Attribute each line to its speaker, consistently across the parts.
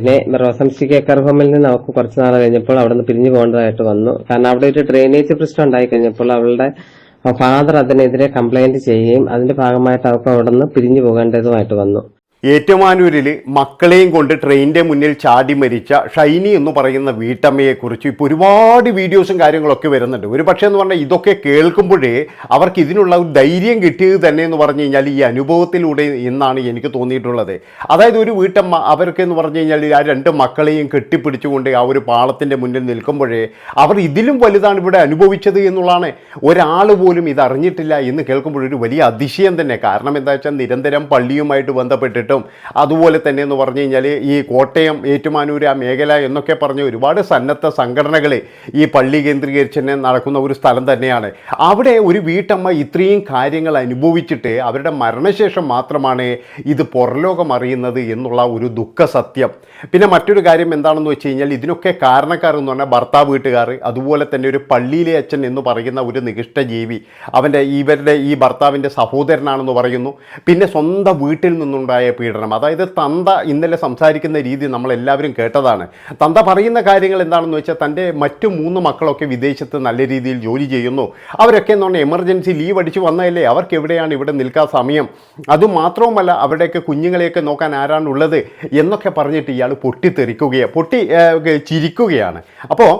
Speaker 1: പിന്നെ റോസംസി കേക്കർ ഹോമിൽ നിന്ന് അവർക്ക് കുറച്ച് നാൾ കഴിഞ്ഞപ്പോൾ അവിടെ നിന്ന് പിരിഞ്ഞു പോകേണ്ടതായിട്ട് വന്നു. കാരണം അവിടെ ഒരു ഡ്രെയിനേജ് പ്രശ്നം ഉണ്ടായി കഴിഞ്ഞപ്പോൾ അവളുടെ ഫാദർ അതിനെതിരെ കംപ്ലൈന്റ് ചെയ്യുകയും അതിന്റെ ഭാഗമായിട്ട് അവർക്ക് അവിടെ നിന്ന് പിരിഞ്ഞു പോകേണ്ടതുമായിട്ട് വന്നു.
Speaker 2: ഏറ്റുമാനൂരിൽ മക്കളെയും കൊണ്ട് ട്രെയിനിൻ്റെ മുന്നിൽ ചാടി മരിച്ച ഷൈനി എന്ന് പറയുന്ന വീട്ടമ്മയെക്കുറിച്ച് ഇപ്പോൾ ഒരുപാട് വീഡിയോസും കാര്യങ്ങളൊക്കെ വരുന്നുണ്ട്. ഒരു പക്ഷേ എന്ന് പറഞ്ഞാൽ ഇതൊക്കെ കേൾക്കുമ്പോഴേ അവർക്ക് ഇതിനുള്ള ഒരു ധൈര്യം കിട്ടിയത് തന്നെ എന്ന് പറഞ്ഞു കഴിഞ്ഞാൽ ഈ അനുഭവത്തിലൂടെ എന്നാണ് എനിക്ക് തോന്നിയിട്ടുള്ളത്. അതായത് ഒരു വീട്ടമ്മ അവർക്ക് എന്ന് പറഞ്ഞു കഴിഞ്ഞാൽ ആ രണ്ട് മക്കളെയും കെട്ടിപ്പിടിച്ചുകൊണ്ട് ആ ഒരു പാളത്തിൻ്റെ മുന്നിൽ നിൽക്കുമ്പോഴേ അവർ ഇതിലും വലുതാണ് ഇവിടെ അനുഭവിച്ചത് എന്നുള്ളതാണ്. ഒരാൾ പോലും ഇത് അറിഞ്ഞിട്ടില്ല എന്ന് കേൾക്കുമ്പോഴൊരു വലിയ അതിശയം തന്നെ. കാരണം എന്താ വെച്ചാൽ നിരന്തരം പള്ളിയുമായിട്ട് ബന്ധപ്പെട്ടിട്ട് അതുപോലെ തന്നെ എന്ന് പറഞ്ഞു കഴിഞ്ഞാൽ ഈ കോട്ടയം ഏറ്റുമാനൂർ ആ മേഖല എന്നൊക്കെ പറഞ്ഞ ഒരുപാട് സന്നദ്ധ സംഘടനകൾ ഈ പള്ളി കേന്ദ്രീകരിച്ച് തന്നെ നടക്കുന്ന ഒരു സ്ഥലം തന്നെയാണ്. അവിടെ ഒരു വീട്ടമ്മ ഇത്രയും കാര്യങ്ങൾ അനുഭവിച്ചിട്ട് അവരുടെ മരണശേഷം മാത്രമാണ് ഇത് പുറലോകം അറിയുന്നത് എന്നുള്ള ഒരു ദുഃഖ സത്യം. പിന്നെ മറ്റൊരു കാര്യം എന്താണെന്ന് വെച്ച് കഴിഞ്ഞാൽ ഇതിനൊക്കെ കാരണക്കാർ എന്ന് പറഞ്ഞാൽ ഭർത്താവ് വീട്ടുകാർ, അതുപോലെ തന്നെ ഒരു പള്ളിയിലെ അച്ഛൻ എന്ന് പറയുന്ന ഒരു നികൃഷ്ട ജീവി, ഇവരുടെ ഈ ഭർത്താവിൻ്റെ സഹോദരനാണെന്ന് പറയുന്നു. പിന്നെ സ്വന്തം വീട്ടിൽ നിന്നുണ്ടായ പീഡനം. അതായത് തന്ത ഇന്നലെ സംസാരിക്കുന്ന രീതി നമ്മളെല്ലാവരും കേട്ടതാണ്. തന്ത പറയുന്ന കാര്യങ്ങൾ എന്താണെന്ന് വെച്ചാൽ തൻ്റെ മറ്റു 3 മക്കളൊക്കെ വിദേശത്ത് നല്ല രീതിയിൽ ജോലി ചെയ്യുന്നു. അവരൊക്കെ എന്ന് പറഞ്ഞാൽ എമർജൻസി ലീവ് അടിച്ച് വന്നതല്ലേ, അവർക്ക് എവിടെയാണ് ഇവിടെ നിൽക്കാൻ സമയം, അതുമാത്രവുമല്ല അവരുടെയൊക്കെ കുഞ്ഞുങ്ങളെയൊക്കെ നോക്കാൻ ആരാണുള്ളത് എന്നൊക്കെ പറഞ്ഞിട്ട് ഇയാൾ ചിരിക്കുകയാണ്. അപ്പോൾ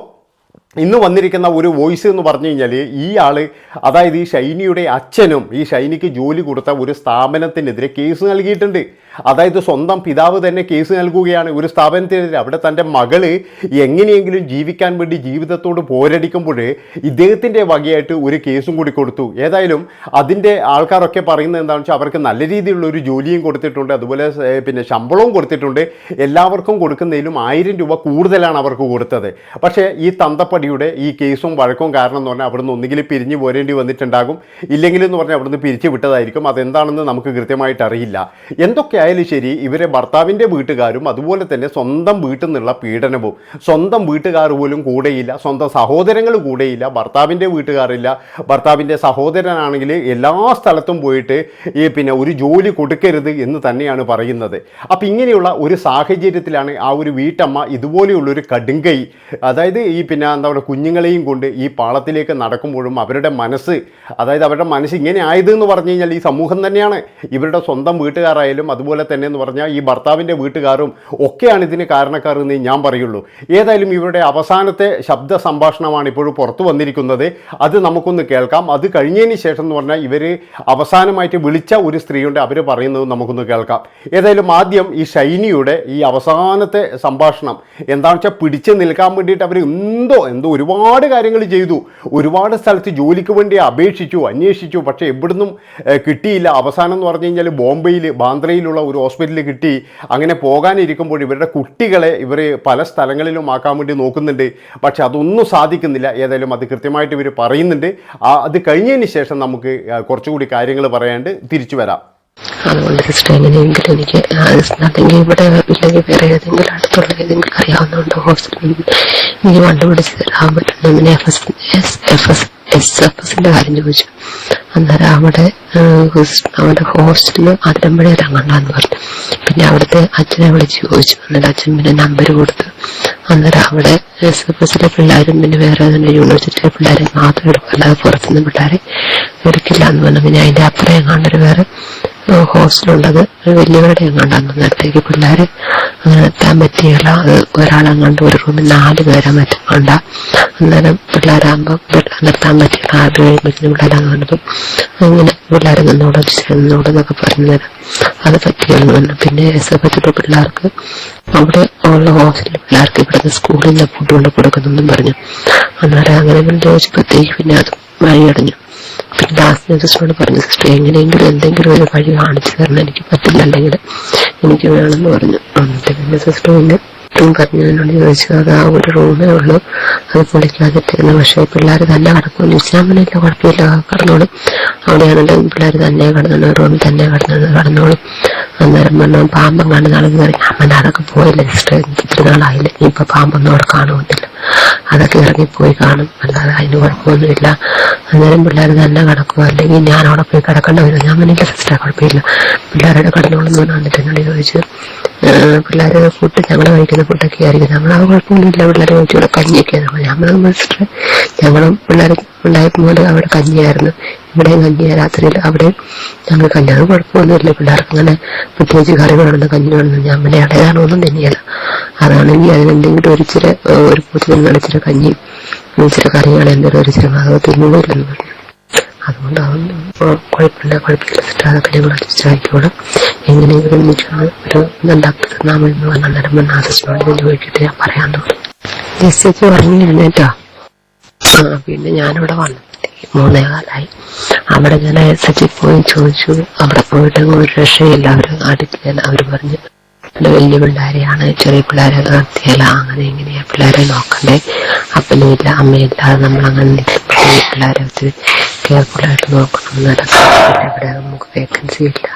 Speaker 2: ഇന്ന് വന്നിരിക്കുന്ന ഒരു വോയിസ് എന്ന് പറഞ്ഞു കഴിഞ്ഞാൽ ഈ ആൾ, അതായത് ഈ ഷൈനിയുടെ അച്ഛനും ഈ ഷൈനിക്ക് ജോലി കൊടുത്ത ഒരു സ്ഥാപനത്തിനെതിരെ കേസ് നൽകിയിട്ടുണ്ട്. അതായത് സ്വന്തം പിതാവ് തന്നെ കേസ് നൽകുകയാണ് ഒരു സ്ഥാപനത്തിനെതിരെ. അവിടെ തൻ്റെ മകള് എങ്ങനെയെങ്കിലും ജീവിക്കാൻ വേണ്ടി ജീവിതത്തോട് പോരടിക്കുമ്പോൾ ഇദ്ദേഹത്തിൻ്റെ വകയായിട്ട് ഒരു കേസും കൂടി കൊടുത്തു. ഏതായാലും അതിൻ്റെ ആൾക്കാരൊക്കെ പറയുന്നത് എന്താണെന്ന് വെച്ചാൽ അവർക്ക് നല്ല രീതിയിലുള്ള ഒരു ജോലിയും കൊടുത്തിട്ടുണ്ട്, അതുപോലെ പിന്നെ ശമ്പളവും കൊടുത്തിട്ടുണ്ട്. എല്ലാവർക്കും കൊടുക്കുന്നതിലും 1000 രൂപ കൂടുതലാണ് അവർക്ക് കൊടുത്തത്. പക്ഷേ ഈ തന്തപ്പടിയുടെ ഈ കേസും വഴക്കും കാരണം എന്ന് പറഞ്ഞാൽ അവിടുന്ന് ഒന്നുകിൽ പിരിഞ്ഞു പോരേണ്ടി വന്നിട്ടുണ്ടാകും, ഇല്ലെങ്കിലെന്ന് പറഞ്ഞാൽ അവിടുന്ന് പിരിച്ചു വിട്ടതായിരിക്കും. അതെന്താണെന്ന് നമുക്ക് കൃത്യമായിട്ട് അറിയില്ല. എന്തൊക്കെ ആയാലും ശരി, ഇവരെ ഭർത്താവിൻ്റെ വീട്ടുകാരും അതുപോലെ തന്നെ സ്വന്തം വീട്ടിൽ നിന്നുള്ള പീഡനവും, സ്വന്തം വീട്ടുകാർ പോലും കൂടെയില്ല, സ്വന്തം സഹോദരങ്ങൾ കൂടെയില്ല, ഭർത്താവിൻ്റെ വീട്ടുകാരില്ല, ഭർത്താവിൻ്റെ സഹോദരനാണെങ്കിൽ എല്ലാ സ്ഥലത്തും പോയിട്ട് പിന്നെ ഒരു ജോലി കൊടുക്കരുത് എന്ന് തന്നെയാണ് പറയുന്നത്. അപ്പം ഇങ്ങനെയുള്ള ഒരു സാഹചര്യത്തിലാണ് ആ ഒരു വീട്ടമ്മ ഇതുപോലെയുള്ളൊരു കടുങ്കൈ, അതായത് ഈ പിന്നെ എന്താ പറയുക കുഞ്ഞുങ്ങളെയും കൊണ്ട് ഈ പാളത്തിലേക്ക് നടക്കുമ്പോഴും അവരുടെ മനസ്സ്, അതായത് അവരുടെ മനസ്സ് ഇങ്ങനെ ആയതെന്ന് പറഞ്ഞു കഴിഞ്ഞാൽ ഈ സമൂഹം തന്നെയാണ്. ഇവരുടെ സ്വന്തം വീട്ടുകാരായാലും അതുപോലെ തന്നെ എന്ന് പറഞ്ഞാൽ ഈ ഭർത്താവിൻ്റെ വീട്ടുകാരും ഒക്കെയാണ് ഇതിന് കാരണക്കാർ എന്ന് ഞാൻ പറയുള്ളൂ. ഏതായാലും ഇവരുടെ അവസാനത്തെ ശബ്ദ സംഭാഷണമാണ് ഇപ്പോഴും പുറത്തു വന്നിരിക്കുന്നത്. അത് നമുക്കൊന്ന് കേൾക്കാം. അത് കഴിഞ്ഞതിന് ശേഷം എന്ന് പറഞ്ഞാൽ ഇവർ അവസാനമായിട്ട് വിളിച്ച ഒരു സ്ത്രീയുണ്ട്, അവർ പറയുന്നത് നമുക്കൊന്ന് കേൾക്കാം. ഏതായാലും ആദ്യം ഈ ഷൈനിയുടെ ഈ അവസാനത്തെ സംഭാഷണം എന്താണെന്ന് വെച്ചാൽ പിടിച്ച് നിൽക്കാൻ വേണ്ടിയിട്ട് അവർ എന്തോ ഒരുപാട് കാര്യങ്ങൾ ചെയ്തു, ഒരുപാട് സ്ഥലത്ത് ജോലിക്ക് വേണ്ടി അപേക്ഷിച്ചു, അന്വേഷിച്ചു, പക്ഷേ എവിടുന്നും കിട്ടിയില്ല. അവസാനം എന്ന് പറഞ്ഞു കഴിഞ്ഞാൽ ബോംബെയിൽ ബാന്ദ്രയിലുള്ള ഒരു ഹോസ്പിറ്റലിൽ കിട്ടി. അങ്ങനെ പോകാനിരിക്കുമ്പോൾ ഇവരുടെ കുട്ടികളെ ഇവർ പല സ്ഥലങ്ങളിലും ആക്കാൻ വേണ്ടി നോക്കുന്നുണ്ട്, പക്ഷെ അതൊന്നും സാധിക്കുന്നില്ല. ഏതായാലും അത് കൃത്യമായിട്ട് ഇവർ പറയുന്നുണ്ട്. അത് കഴിഞ്ഞതിന് ശേഷം നമുക്ക് കുറച്ചുകൂടി കാര്യങ്ങൾ പറയാണ്ട് തിരിച്ചു വരാം.
Speaker 3: അതുകൊണ്ട് സിസ്റ്റർ എങ്ങനെയെങ്കിലും എനിക്ക് അല്ലെങ്കിൽ ഇവിടെ ഇല്ലെങ്കിൽ വേറെ ഏതെങ്കിലും അടുത്തുള്ള ഏതെങ്കിലും അറിയാവുന്നതുകൊണ്ട് ഹോസ്പിറ്റലിൽ എനിക്ക് കണ്ടുപിടിച്ച് തരാൻ പറ്റുന്ന SFSന്റെ കാര്യം ചോദിച്ചു. അന്നേരം അവിടെ ഹോസ്റ്റലിൽ അതിരമ്പഴയിൽ അങ്ങണ്ടാന്ന് പറഞ്ഞു. പിന്നെ അവിടുത്തെ അച്ഛനെ വിളിച്ച് ചോദിച്ചു. അന്നേരം അച്ഛൻ പിന്നെ നമ്പർ കൊടുത്തു. അന്നേരം അവിടെ SFSലെ പിള്ളേരും പിന്നെ വേറെ യൂണിവേഴ്സിറ്റിയിലെ പിള്ളേരെ മാത്രം എടുക്കും, അല്ലാതെ പുറത്തുനിന്ന് പിള്ളേരെ എടുക്കില്ല എന്ന് പറഞ്ഞു. പിന്നെ അതിന്റെ അപ്പുറം എങ്ങാണ്ടൊരു വേറെ ഹോസ്റ്റലുള്ളത് വലിയവരുടെ എങ്ങാണ്ടാന്ന്. നേരത്തേക്ക് പിള്ളേര് അങ്ങനെ എത്താൻ പറ്റിയില്ല. അത് ഒരാളെങ്ങാണ്ട് ഒരു റൂമിൽ 4 പേരെ മറ്റെങ്ങാണ്ട. അന്നേരം പിള്ളേരാകുമ്പോൾ നിർത്താൻ പറ്റില്ല. 6 കഴിയുമ്പോഴത്തേന് പിള്ളേരാന്ന് പറഞ്ഞപ്പം അങ്ങനെ പിള്ളേരെ നിന്നോടെന്നൊക്കെ പറഞ്ഞുതരാം. അത് പറ്റിയെന്ന് പറഞ്ഞു. പിന്നെ SFSലെ പിള്ളേർക്ക് അവിടെ ഉള്ള ഹോസ്റ്റലിലെ പിള്ളേർക്ക് ഇവിടുന്ന് സ്കൂളിൽ നിന്ന് ഫുഡ് കൊണ്ട് കൊടുക്കുന്നെന്നും പറഞ്ഞു. അന്നേരം അങ്ങനെ ചോദിച്ചപ്പോഴത്തേക്ക് പിന്നെ അത് വഴിയടഞ്ഞു. പിന്നെ ലാസ്റ്റ് സിസ്റ്ററോട് പറഞ്ഞു, സിസ്റ്റർ എങ്ങനെയെങ്കിലും എന്തെങ്കിലും ഒരു വഴി കാണിച്ചു തരണം, എനിക്ക് പറ്റില്ല, അല്ലെങ്കിൽ എനിക്ക് വേണമെന്ന് പറഞ്ഞു. എന്നിട്ട് പിന്നെ സിസ്റ്റർ പിന്നെ പറഞ്ഞതിനോട് ചോദിച്ചത് അത് ആ ഒരു റൂമേ ഉള്ളൂ, അത് പൊളിക്കാതിട്ടിരുന്നു. പക്ഷേ പിള്ളേർ തന്നെ കിടക്കും. ഇസ്ലാമിനില്ല, കുഴപ്പമില്ല, കടന്നോളും. അവിടെയാണെങ്കിലും പിള്ളേർ തന്നെ കിടന്നു, റൂമിൽ തന്നെ കടന്നോളും. അന്നേരം പറഞ്ഞു പാമ്പം കണ്ട് നാളെന്ന് പറയും. അമ്മ അതൊക്കെ പോയില്ല സിസ്റ്റർ, എനിക്ക് ഇത്തിരി നാളായില്ല, ഇനി ഇപ്പൊ പാമ്പൊന്നും അവിടെ കാണുന്നില്ല, അതൊക്കെ ഇറങ്ങിപ്പോയി കാണും, അല്ലാതെ അതിന് കുഴപ്പമൊന്നുമില്ല. അന്നേരം പിള്ളേർ തന്നെ കിടക്കുക, അല്ലെങ്കിൽ ഞാൻ അവിടെ പോയി കിടക്കേണ്ട വരും. ഞാൻ പറഞ്ഞില്ല സിസ്റ്റർ കുഴപ്പമില്ല, പിള്ളേരുടെ കടന്നോളെന്ന് വന്നിട്ട് എന്നോട് ചോദിച്ചു പിള്ളേർ ഫുഡ് ഞങ്ങൾ കഴിക്കുന്ന ഫുഡൊക്കെ ആയിരിക്കും. ഞങ്ങളത് കുഴപ്പമൊന്നുമില്ല, പിള്ളേർ കഴിച്ചുകൂടെ കഞ്ഞിയൊക്കെയാണ്. ഞമ്മളത് മനസ്സിലായി ഞങ്ങളും പിള്ളേർ ഉണ്ടായിരുന്നത് അവിടെ കഞ്ഞിയായിരുന്നു, ഇവിടെയും കഞ്ഞിയാണ് രാത്രിയിൽ, അവിടെ ഞങ്ങൾ കഞ്ഞി. അത് കുഴപ്പമൊന്നുമില്ല, പിള്ളേർക്ക് അങ്ങനെ പ്രത്യേകിച്ച് കറി വേണമെന്ന് കഞ്ഞി വേണമെന്ന് ഞാൻ പിന്നെ ഇളയാണോ ഒന്നും തന്നെയല്ല. അതാണെങ്കിൽ അതിനെന്തെങ്കിലും ഒരു പൂത്തിരി ഇച്ചിരി കഞ്ഞിയും ഇച്ചിരി കറിയാണ് എന്തെങ്കിലും ഒരിച്ചിരി അത് തിന്നുന്നില്ലെന്ന് പറഞ്ഞു. അതുകൊണ്ട് അതൊന്നും കുഴപ്പമില്ല അതൊക്കെ ഞങ്ങൾ അഡ്ജസ്റ്റ് ആയിക്കോളും, എങ്ങനെയെങ്കിലും ഒരു ഇതുണ്ടാക്കി തന്നാൽ മതി എന്ന് പറഞ്ഞാൽ അന്നേരം വന്ന് ആദർശനോട് ചോദിച്ചിട്ട് ഞാൻ പറയാൻ തോന്നി. ജസ്റ്റ് പറഞ്ഞിരുന്നേട്ടോ. പിന്നെ ഞാനിവിടെ വന്നപ്പോഴത്തേക്ക് 3:15 അവിടെ ഞാൻ SHൽ പോയി ചോദിച്ചു. അവിടെ പോയിട്ട് ഒരു രക്ഷയില്ല, അവർ പറഞ്ഞു വലിയ പിള്ളേരെയാണ്, ചെറിയ പിള്ളേരെ നടത്തിയല്ല, അങ്ങനെ ഇങ്ങനെയാ പിള്ളേരെ നോക്കണ്ടേ, അപ്പനും ഇല്ല അമ്മയില്ല, അത് നമ്മളങ്ങനെ പിള്ളേരെ ഒത്തിരി കെയർഫുള്ളായിട്ട് നോക്കണം, ഇവിടെ നമുക്ക് വേക്കൻസി ഇല്ല,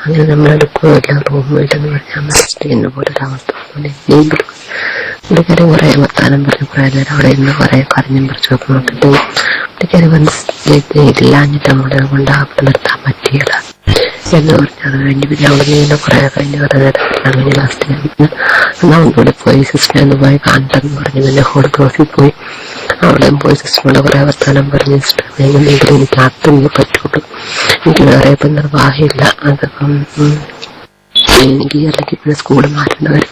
Speaker 3: അങ്ങനെ നമ്മളെടുക്കുകയില്ല, റൂമില്ലെന്ന് പറഞ്ഞാൽ മനസ്സിലാക്കുന്ന പോലെ ഒരവസ്ഥ. എന്തെങ്കിലും പുള്ളിക്കാരെ കുറെ വർത്താനം പറഞ്ഞ് കുറെ നേരം അവിടെ ഇന്ന് കുറെ കരഞ്ഞും പറിച്ചൊക്കെ നോക്കിട്ട് പുള്ളിക്കാരെ മനസ്സിലാഞ്ഞിട്ട് നമ്മളെ കൊണ്ട് അവിടെ നിർത്താൻ പറ്റിയില്ല എന്ന് പറഞ്ഞു. അത് കഴിഞ്ഞ് പിന്നെ അവിടെ നിന്ന് കുറെ കഴിഞ്ഞ് കുറെ നേരം കഴിഞ്ഞ് ലാസ്റ്റ് എന്നാൽ ഒന്നുകൂടെ പോയി സിസ്റ്ററെ ഒന്ന് പോയി കാണട്ടെന്ന് പറഞ്ഞു. പിന്നെ ഹോളിക്രോസിൽ പോയി അവിടെ പോയി സിസ്റ്ററിനോട് കുറെ വർത്താനം പറഞ്ഞ് സിസ്റ്റർ എങ്ങനെയെങ്കിലും എനിക്ക് അത്രയേ പറ്റുള്ളൂ, എനിക്ക് വേറെ ഇപ്പം നിർവാഹമില്ല, അതിപ്പം എനിക്ക് അല്ലെങ്കിൽ പിന്നെ സ്കൂളിൽ മാറ്റേണ്ടവരും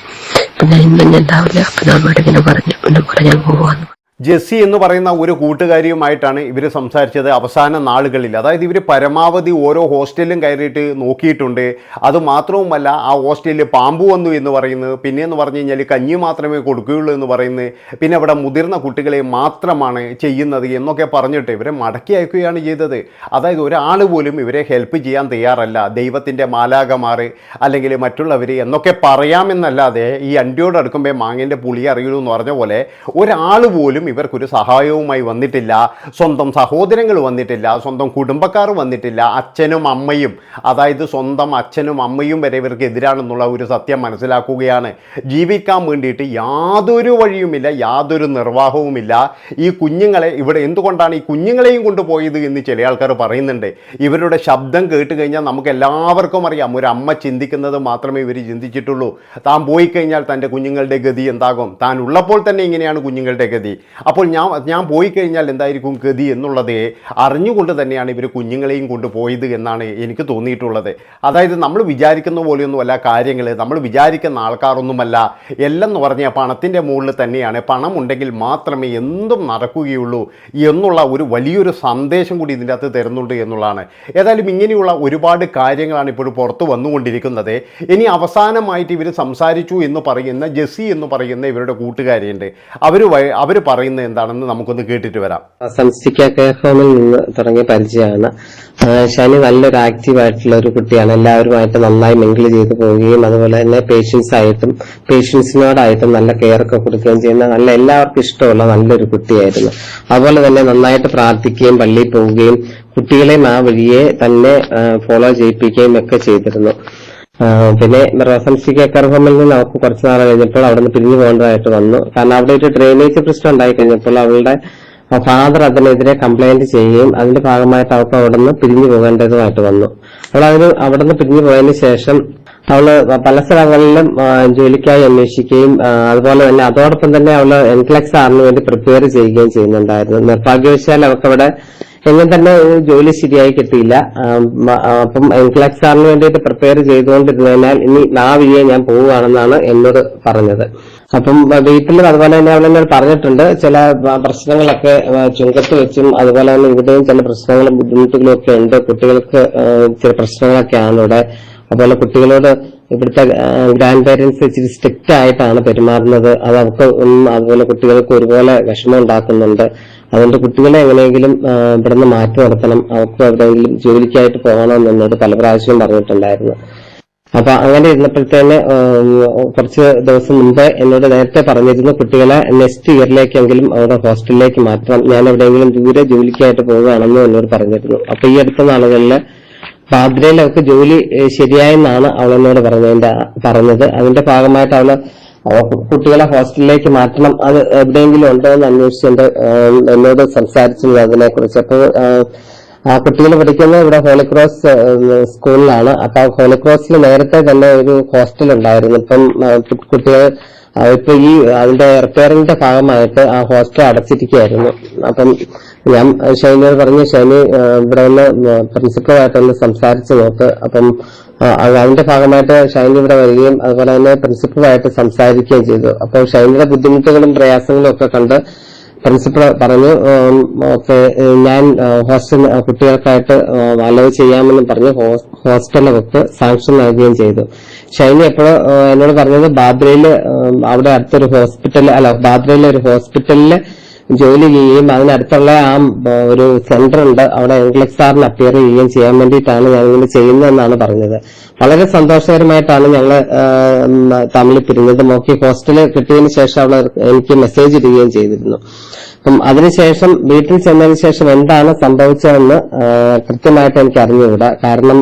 Speaker 3: പിന്നെ ഇന്നും ഞാൻ ഉണ്ടാവില്ല, അപ്പം നമ്മോട് ഇങ്ങനെ പറഞ്ഞു പിന്നെ പറയാൻ പോവാന്ന്.
Speaker 2: ജെസ്സി എന്ന് പറയുന്ന ഒരു കൂട്ടുകാരിയുമായിട്ടാണ് ഇവർ സംസാരിച്ചത് അവസാന നാളുകളിൽ. അതായത് ഇവർ പരമാവധി ഓരോ ഹോസ്റ്റലിലും കയറിയിട്ട് നോക്കിയിട്ടുണ്ട്. അതുമാത്രവുമല്ല ആ ഹോസ്റ്റലിൽ പാമ്പ് വന്നു എന്ന് പറയുന്നത്, പിന്നെയെന്ന് പറഞ്ഞു കഴിഞ്ഞാൽ കഞ്ഞി മാത്രമേ കൊടുക്കുകയുള്ളൂ എന്ന് പറയുന്നത്, പിന്നെ അവിടെ മുതിർന്ന കുട്ടികളെ മാത്രമാണ് ചെയ്യുന്നത് എന്നൊക്കെ പറഞ്ഞിട്ട് ഇവരെ മടക്കി അയക്കുകയാണ് ചെയ്തത്. അതായത് ഒരാൾ പോലും ഇവരെ ഹെൽപ്പ് ചെയ്യാൻ തയ്യാറല്ല. ദൈവത്തിൻ്റെ മാലാകമാർ അല്ലെങ്കിൽ മറ്റുള്ളവർ എന്നൊക്കെ പറയാമെന്നല്ലാതെ ഈ അണ്ടിയോട് അടുക്കുമ്പോൾ മാങ്ങേൻ്റെ പുളി അറിയുള്ളൂ എന്ന് പറഞ്ഞ പോലെ ഒരാൾ പോലും ഇവർക്കൊരു സഹായവുമായി വന്നിട്ടില്ല. സ്വന്തം സഹോദരങ്ങൾ വന്നിട്ടില്ല, സ്വന്തം കുടുംബക്കാർ വന്നിട്ടില്ല, അച്ഛനും അമ്മയും, അതായത് സ്വന്തം അച്ഛനും അമ്മയും വരെ ഇവർക്ക് എതിരാണെന്നുള്ള ഒരു സത്യം മനസ്സിലാക്കുകയാണ്. ജീവിക്കാൻ വേണ്ടിയിട്ട് യാതൊരു വഴിയുമില്ല, യാതൊരു നിർവാഹവുമില്ല. ഈ കുഞ്ഞുങ്ങളെ ഇവിടെ എന്തുകൊണ്ടാണ് ഈ കുഞ്ഞുങ്ങളെയും കൊണ്ടുപോയത് എന്ന് ചില ആൾക്കാർ പറയുന്നുണ്ട്. ഇവരുടെ ശബ്ദം കേട്ട് കഴിഞ്ഞാൽ നമുക്ക് എല്ലാവർക്കും അറിയാം, ഒരു അമ്മ ചിന്തിക്കുന്നത് മാത്രമേ ഇവർ ചിന്തിച്ചിട്ടുള്ളൂ. താൻ പോയി കഴിഞ്ഞാൽ തൻ്റെ കുഞ്ഞുങ്ങളുടെ ഗതി എന്താകും, താൻ ഉള്ളപ്പോൾ തന്നെ ഇങ്ങനെയാണ് കുഞ്ഞുങ്ങളുടെ ഗതി, അപ്പോൾ ഞാൻ പോയി കഴിഞ്ഞാൽ എന്തായിരിക്കും ഗതി എന്നുള്ളത് അറിഞ്ഞുകൊണ്ട് തന്നെയാണ് ഇവർ കുഞ്ഞുങ്ങളെയും കൊണ്ടുപോയത് എന്നാണ് എനിക്ക് തോന്നിയിട്ടുള്ളത്. അതായത് നമ്മൾ വിചാരിക്കുന്ന പോലെയൊന്നുമല്ല കാര്യങ്ങൾ, നമ്മൾ വിചാരിക്കുന്ന ആൾക്കാരൊന്നുമല്ല. എല്ലാം എന്ന് പറഞ്ഞാൽ പണത്തിൻ്റെ മുകളിൽ തന്നെയാണ്, പണമുണ്ടെങ്കിൽ മാത്രമേ എന്തും നടക്കുകയുള്ളൂ എന്നുള്ള ഒരു വലിയൊരു സന്ദേശം കൂടി ഇതിൻ്റെ അകത്ത് തരുന്നുണ്ട് എന്നുള്ളതാണ്. ഏതായാലും ഇങ്ങനെയുള്ള ഒരുപാട് കാര്യങ്ങളാണ് ഇപ്പോൾ പുറത്തു വന്നുകൊണ്ടിരിക്കുന്നത്. ഇനി അവസാനമായിട്ട് ഇവർ സംസാരിച്ചു എന്ന് പറയുന്ന ജെസ്സി എന്ന് പറയുന്ന ഇവരുടെ കൂട്ടുകാരിയുണ്ട്. അവർ പറയുന്നത് എന്താണെന്ന് നമുക്കൊന്ന് കേട്ടിട്ട് വരാം.
Speaker 1: സംസ്റ്റിക്ക കെയർ ഹോമിൽ നിന്ന് തുടങ്ങിയ പരിചയമാണ്. ഷനി നല്ലൊരു ആക്റ്റീവ് ആയിട്ടുള്ള ഒരു കുട്ടിയാണ്. എല്ലാവരുമായിട്ട് നന്നായി മിങ്കിൾ ചെയ്ത് പോവുകയും അതുപോലെ തന്നെ പേഷ്യൻസിനോടായിട്ടും നല്ല കെയർ ഒക്കെ കൊടുക്കുകയും ചെയ്യുന്ന നല്ല എല്ലാവർക്കും ഇഷ്ടമുള്ള നല്ലൊരു കുട്ടിയായിരുന്നു. അതുപോലെ തന്നെ നന്നായിട്ട് പ്രാർത്ഥിക്കുകയും പള്ളിയിൽ പോവുകയും കുട്ടികളെയും ആ വഴിയെ തന്നെ ഫോളോ ചെയ്യിപ്പിക്കുകയും ഒക്കെ ചെയ്തിരുന്നു. പിന്നെ സംസ്റ്റിക്ക കെയർ ഹോമിൽ നിന്ന് അവർക്ക് കുറച്ച് നാൾ കഴിഞ്ഞപ്പോൾ അവിടെ നിന്ന് പിരിഞ്ഞു പോകേണ്ടതായിട്ട് വന്നു. കാരണം അവിടെ ഒരു ഡ്രെയിനേജ് പ്രശ്നം ഉണ്ടായി കഴിഞ്ഞപ്പോൾ അവളുടെ ഫാദർ അതിനെതിരെ കംപ്ലൈന്റ് ചെയ്യുകയും അതിന്റെ ഭാഗമായിട്ട് അവർക്ക് അവിടെ നിന്ന് പിരിഞ്ഞു പോകേണ്ടതുമായിട്ട് വന്നു. അവിടെ നിന്ന് പിരിഞ്ഞു പോയതിനു ശേഷം അവള് പല സ്ഥലങ്ങളിലും ജോലിക്കായി അന്വേഷിക്കുകയും അതുപോലെ തന്നെ അതോടൊപ്പം തന്നെ അവള് NCLEX ആറിന് വേണ്ടി പ്രിപ്പയർ ചെയ്യുകയും ചെയ്യുന്നുണ്ടായിരുന്നു. നിർഭാഗ്യവശാൽ അവർക്കവിടെ എങ്ങനെ തന്നെ ജോലി ശരിയായി കിട്ടിയില്ല. അപ്പം NCLEX ആറിന് വേണ്ടിയിട്ട് പ്രിപ്പയർ ചെയ്തുകൊണ്ടിരുന്നതിനാൽ ഇനി ആ വഴിയെ ഞാൻ പോവുകയാണെന്നാണ് എന്നോട് പറഞ്ഞത്. അപ്പം വീട്ടിൽ അതുപോലെ തന്നെ അവളെന്നോട് പറഞ്ഞിട്ടുണ്ട്, ചില പ്രശ്നങ്ങളൊക്കെ ചുങ്കത്ത് വെച്ചും അതുപോലെ തന്നെ ഇവിടെയും ചില പ്രശ്നങ്ങളും ബുദ്ധിമുട്ടുകളും ഒക്കെ ഉണ്ട്. കുട്ടികൾക്ക് ചില പ്രശ്നങ്ങളൊക്കെയാണ് ഇവിടെ. അതുപോലെ കുട്ടികളോട് ഇവിടുത്തെ ഗ്രാൻഡ് പേരൻസ് ഇച്ചിരി സ്ട്രിക്റ്റ് ആയിട്ടാണ് പെരുമാറുന്നത്. അത് അവർക്ക് അതുപോലെ കുട്ടികൾക്ക് ഒരുപോലെ വിഷമം ഉണ്ടാക്കുന്നുണ്ട്. അതുകൊണ്ട് കുട്ടികളെ എങ്ങനെയെങ്കിലും ഇവിടുന്ന് മാറ്റി നിർത്തണം, അവർക്ക് എവിടെയെങ്കിലും ജോലിക്കായിട്ട് പോകണമെന്ന് എന്നോട് പല പ്രാവശ്യവും പറഞ്ഞിട്ടുണ്ടായിരുന്നു. അപ്പൊ അങ്ങനെ ഇരുന്നപ്പോഴത്തേന് കുറച്ച് ദിവസം മുമ്പ് എന്നോട് നേരത്തെ പറഞ്ഞിരുന്നു, കുട്ടികളെ നെക്സ്റ്റ് ഇയറിലേക്കെങ്കിലും അവരുടെ ഹോസ്റ്റലിലേക്ക് മാറ്റണം, ഞാൻ എവിടെയെങ്കിലും ദൂരെ ജോലിക്കായിട്ട് പോവുകയാണെന്ന് എന്നോട് പറഞ്ഞിരുന്നു. അപ്പൊ ഈ അടുത്ത നാളുകളിൽ പാദ്രയിൽ അവർക്ക് ജോലി ശരിയായെന്നാണ് അവളെന്നോട് പറഞ്ഞത്. അതിന്റെ ഭാഗമായിട്ട് അവള് കുട്ടികളെ ഹോസ്റ്റലിലേക്ക് മാറ്റണം, അത് എവിടെയെങ്കിലും ഉണ്ടോ എന്ന് അന്വേഷിച്ചുകൊണ്ട് എന്നോട് സംസാരിച്ചിരുന്നു അതിനെ കുറിച്ച്. അപ്പോൾ കുട്ടികൾ പഠിക്കുന്നത് ഇവിടെ ഹോളിക്രോസ് സ്കൂളിലാണ്. അപ്പൊ ഹോളിക്രോസിൽ നേരത്തെ തന്നെ ഒരു ഹോസ്റ്റൽ ഉണ്ടായിരുന്നു. ഇപ്പം കുട്ടികൾ ഇപ്പൊ ഈ അതിന്റെ റിപ്പയറിംഗിന്റെ ഭാഗമായിട്ട് ആ ഹോസ്റ്റൽ അടച്ചിരിക്കുകയായിരുന്നു. അപ്പം ഞാൻ ഷൈനിയോട് പറഞ്ഞു, ഷൈനി ഇവിടെ ഒന്ന് പ്രിൻസിപ്പളുമായിട്ടൊന്ന് സംസാരിച്ചു നോക്ക്. അപ്പം അതിന്റെ ഭാഗമായിട്ട് ഷൈനി ഇവിടെ വരികയും അതുപോലെ തന്നെ പ്രിൻസിപ്പളുമായിട്ട് സംസാരിക്കുകയും ചെയ്തു. അപ്പോൾ ഷൈനിയുടെ ബുദ്ധിമുട്ടുകളും പ്രയാസങ്ങളും ഒക്കെ കണ്ട് പ്രിൻസിപ്പൾ പറഞ്ഞു, ഓക്കെ ഞാൻ ഹോസ്റ്റൽ കുട്ടികൾക്കായിട്ട് അലോ ചെയ്യാമെന്നും പറഞ്ഞ് ഹോസ്റ്റലിലേക്ക് സാങ്ഷൻ നൽകുകയും ചെയ്തു. ഷൈനി എപ്പോഴും എന്നോട് പറഞ്ഞത് ബാദ്രയില് അവിടെ അടുത്തൊരു ബാദ്രയിലെ ഒരു ഹോസ്പിറ്റലില് ജോലി ചെയ്യുകയും അതിനടുത്തുള്ള ആ ഒരു സെന്റർ ഉണ്ട്, അവിടെ എൻഗ്ലക്സാറിന് അപ്പിയർ ചെയ്യുകയും ചെയ്യാൻ വേണ്ടിയിട്ടാണ് ഞങ്ങൾ ചെയ്യുന്നതെന്നാണ് പറഞ്ഞത്. വളരെ സന്തോഷകരമായിട്ടാണ് ഞങ്ങൾ തമ്മിൽ പിരിഞ്ഞത്. മോക്കി ഹോസ്റ്റല് കിട്ടിയതിനു ശേഷം അവൾ എനിക്ക് മെസ്സേജ് ഇടുകയും ചെയ്തിരുന്നു. അപ്പം അതിനുശേഷം വീട്ടിൽ ചെന്നതിന് ശേഷം എന്താണ് സംഭവിച്ചതെന്ന് കൃത്യമായിട്ട് എനിക്ക് അറിഞ്ഞുകൂടാ. കാരണം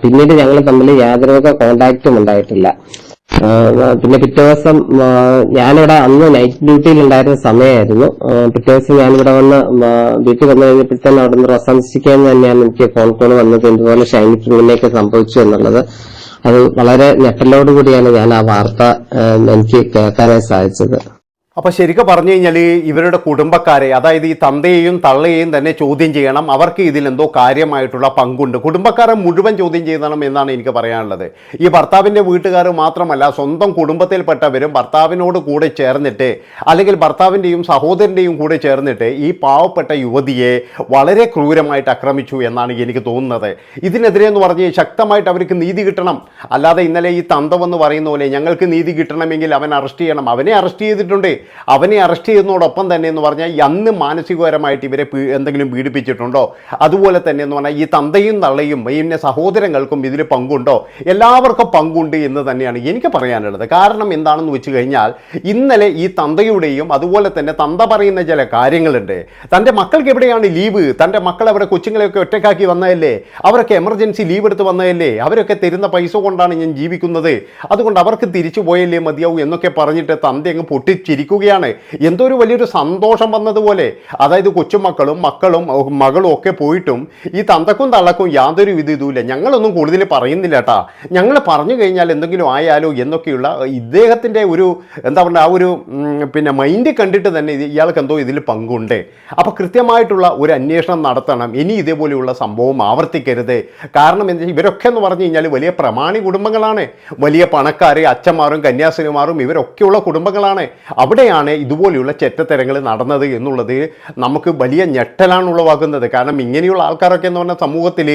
Speaker 1: പിന്നീട് ഞങ്ങൾ തമ്മിൽ യാതൊരു കോണ്ടാക്റ്റും ഉണ്ടായിട്ടില്ല. പിന്നെ പിറ്റേ ദിവസം ഞാനിവിടെ അന്ന് നൈറ്റ് ഡ്യൂട്ടിയിൽ ഉണ്ടായിരുന്ന സമയമായിരുന്നു. പിറ്റേ ദിവസം ഞാനിവിടെ വന്ന് വീട്ടിൽ വന്നു കഴിഞ്ഞപ്പോഴത്തേനും അവിടെ നിന്ന് റോസാൻസിക്കാൻ തന്നെയാണ് എനിക്ക് ഫോൺ കോൾ വന്നത്, ഇതുപോലെ ഷൈനിക്ക് ഇങ്ങനെയൊക്കെ സംഭവിച്ചു എന്നുള്ളത്. അത് വളരെ ഞെട്ടലോടുകൂടിയാണ് ഞാൻ ആ വാർത്ത എനിക്ക് കേൾക്കാനായി സാധിച്ചത്.
Speaker 2: അപ്പോൾ ശരിക്കും പറഞ്ഞു കഴിഞ്ഞാൽ ഇവരുടെ കുടുംബക്കാരെ, അതായത് ഈ തന്തയെയും തള്ളയെയും തന്നെ ചോദ്യം ചെയ്യണം. അവർക്ക് ഇതിലെന്തോ കാര്യമായിട്ടുള്ള പങ്കുണ്ട്. കുടുംബക്കാരെ മുഴുവൻ ചോദ്യം ചെയ്യണം എന്നാണ് എനിക്ക് പറയാനുള്ളത്. ഈ ഭർത്താവിൻ്റെ വീട്ടുകാർ മാത്രമല്ല, സ്വന്തം കുടുംബത്തിൽപ്പെട്ടവരും ഭർത്താവിനോട് കൂടെ ചേർന്നിട്ട്, അല്ലെങ്കിൽ ഭർത്താവിൻ്റെയും സഹോദരൻ്റെയും കൂടെ ചേർന്നിട്ട് ഈ പാവപ്പെട്ട യുവതിയെ വളരെ ക്രൂരമായിട്ട് ആക്രമിച്ചു എന്നാണ് എനിക്ക് തോന്നുന്നത്. ഇതിനെതിരെ എന്ന് പറഞ്ഞ് ശക്തമായിട്ട് അവർക്ക് നീതി കിട്ടണം. അല്ലാതെ ഇന്നലെ ഈ തന്തവെന്ന് പറയുന്ന പോലെ ഞങ്ങൾക്ക് നീതി കിട്ടണമെങ്കിൽ അവൻ അറസ്റ്റ് ചെയ്യണം. അവനെ അറസ്റ്റ് ചെയ്തിട്ടുണ്ട്. അവനെ അറസ്റ്റ് ചെയ്യുന്നതോടൊപ്പം തന്നെ എന്ന് പറഞ്ഞാൽ അന്ന് മാനസികപരമായിട്ട് ഇവരെ എന്തെങ്കിലും പീഡിപ്പിച്ചിട്ടുണ്ടോ? അതുപോലെ തന്നെ എന്ന് പറഞ്ഞാൽ ഈ തന്തയും തള്ളയും പിന്നെ സഹോദരങ്ങൾക്കും ഇതിൽ പങ്കുണ്ടോ? എല്ലാവർക്കും പങ്കുണ്ട് എന്ന് തന്നെയാണ് എനിക്ക് പറയാനുള്ളത്. കാരണം എന്താണെന്ന് വെച്ച് കഴിഞ്ഞാൽ ഇന്നലെ ഈ തന്തയുടെയും അതുപോലെ തന്നെ തന്ത പറയുന്ന ചില കാര്യങ്ങളുണ്ട്. തൻ്റെ മക്കൾക്ക് എവിടെയാണ് ലീവ്? തൻ്റെ മക്കൾ അവരെ കൊച്ചുങ്ങളെയൊക്കെ ഒറ്റക്കാക്കി വന്നതല്ലേ? അവരൊക്കെ എമർജൻസി ലീവ് എടുത്ത് വന്നതല്ലേ? അവരൊക്കെ തരുന്ന പൈസ കൊണ്ടാണ് ഞാൻ ജീവിക്കുന്നത്, അതുകൊണ്ട് അവർക്ക് തിരിച്ചു പോയല്ലേ മതിയാവും എന്നൊക്കെ പറഞ്ഞിട്ട് തന്ത അങ്ങ് പൊട്ടിച്ചിരിക്കുകയാണ്. എന്തോ ഒരു വലിയൊരു സന്തോഷം വന്നതുപോലെ. അതായത് കൊച്ചുമക്കളും മകളും ഒക്കെ പോയിട്ടും ഈ തന്തക്കും തള്ളക്കും യാതൊരു ഇതുമില്ല. ഞങ്ങളൊന്നും കൂടുതൽ പറയുന്നില്ല കേട്ടാ, ഞങ്ങൾ പറഞ്ഞു കഴിഞ്ഞാൽ എന്തെങ്കിലും ആയാലോ എന്നൊക്കെയുള്ള ഇദ്ദേഹത്തിൻ്റെ ഒരു എന്താ പറയുക, ആ ഒരു പിന്നെ മൈൻഡ് കണ്ടിട്ട് തന്നെ ഇയാൾക്ക് എന്തോ ഇതിൽ പങ്കുണ്ട്. അപ്പോൾ കൃത്യമായിട്ടുള്ള ഒരു അന്വേഷണം നടത്തണം. ഇനി ഇതേപോലെയുള്ള സംഭവം ആവർത്തിക്കരുത്. കാരണം എന്താ, ഇവരൊക്കെ എന്ന് പറഞ്ഞു കഴിഞ്ഞാൽ വലിയ പ്രമാണി കുടുംബങ്ങളാണ്. വലിയ പണക്കാർ, അച്ഛന്മാരും കന്യാസ്ത്രീമാരും ഇവരൊക്കെയുള്ള കുടുംബങ്ങളാണ്. അവിടെയാണ് ഇതുപോലെയുള്ള ചെറ്റത്തരങ്ങൾ നടന്നത് എന്നുള്ളത് നമുക്ക് വലിയ ഞെട്ടലാണ് ഉളവാക്കുന്നത്. കാരണം ഇങ്ങനെയുള്ള ആൾക്കാരൊക്കെ എന്ന് പറഞ്ഞാൽ സമൂഹത്തിൽ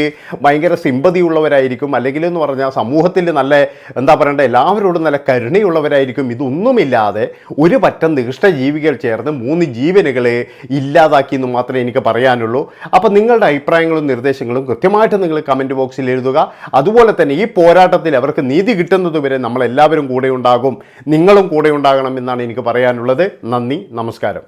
Speaker 2: ഭയങ്കര സിമ്പതിയുള്ളവരായിരിക്കും, അല്ലെങ്കിൽ എന്ന് പറഞ്ഞാൽ സമൂഹത്തിൽ നല്ല എന്താ പറയേണ്ട എല്ലാവരോടും നല്ല കരുണയുള്ളവരായിരിക്കും. ഇതൊന്നുമില്ലാതെ ഒരു പറ്റം നികൃഷ്ടജീവികൾ ചേർന്ന് 3 ജീവനുകളെ ഇല്ലാതാക്കി എന്ന് മാത്രമേ എനിക്ക് പറയാനുള്ളൂ. അപ്പോൾ നിങ്ങളുടെ അഭിപ്രായങ്ങളും നിർദ്ദേശങ്ങളും കൃത്യമായിട്ട് നിങ്ങൾ കമൻറ്റ് ബോക്സിൽ എഴുതുക. അതുപോലെ തന്നെ ഈ പോരാട്ടത്തിൽ അവർക്ക് നീതി കിട്ടുന്നതുവരെ നമ്മളെല്ലാവരും കൂടെ ഉണ്ടാകും. നിങ്ങളും കൂടെ ഉണ്ടാകണം എന്നാണ് എനിക്ക് പറയാനുള്ളത്. നന്ദി, നമസ്കാരം.